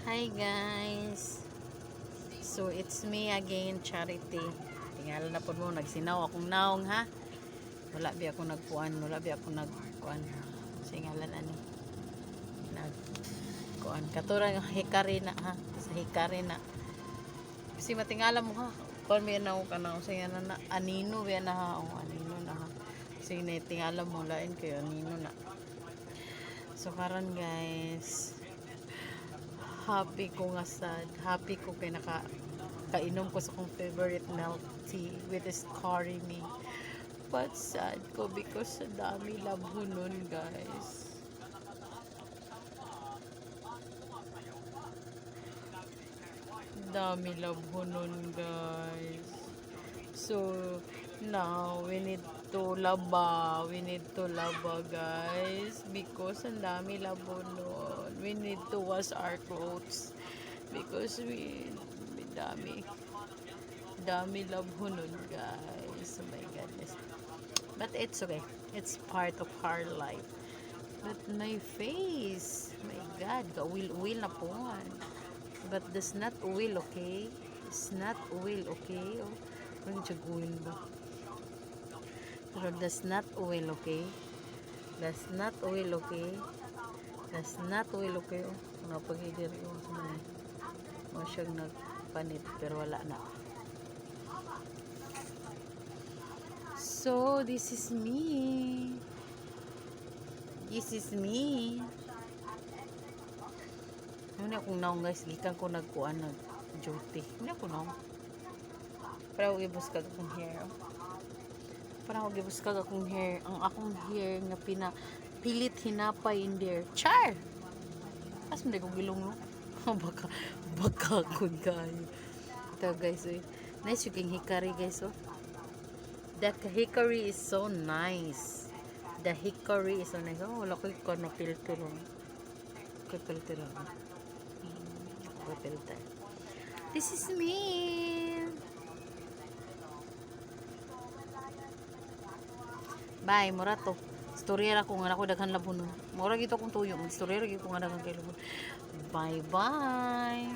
Hi guys. So it's me again, Charity. Tingala na po mo, nagsinaw akong naong ha. Wala bi ako nagkuan, wala bi ako nagkuan. Singalan ani. Nagkuan. Katura ng hikari na ha. Sa hikari na. Kasi matingala mo ha. Kuan mi na ako kana singalan na anino bi na ha. O anino na ha. Sige na tingala mo lain kayo anino na. So karon guys, happy ko nga sad. Happy ko kay kainom ko sa kong favorite milk tea with Scary Me. But sad ko because sa dami labo nun guys. Dami labo nun guys. So now we need to laba. We need to laba guys. Because ang dami labo nun. We need to wash our clothes. Because dami labo nun guys. Oh my goodness. But it's okay. It's part of our life. But my face, my God, will na po. But that's not oil, okay? It's not oil, okay? Oh, parang oil ba? Pero that's not oil, okay? That's not oil, okay? That's not oil, okay? Oh, napagigir ko sa mga. Mo siyang nagpanit, pero wala na. So, this is me. This is me. Ano akong naong guys, gikan ko nagkuan nag duty. Ano ako naong? Para ako gibuskag akong hair. Para ako gibuskag akong hair. Ang akong hair nga pilit hinapay in there. Char! As hindi ko gilong no? baka ko guys. Ito guys, eh. Nice yung hikari guys, oh. That hickory is so nice. The hickory is so nice. Oh, wala ko yung na filter. Filter. Filter. This is me. Bye, mura to. Storya ko nga ako daghan labon. Mura gito kong tuyo. Storya gito nga daghan kay labon. Bye bye.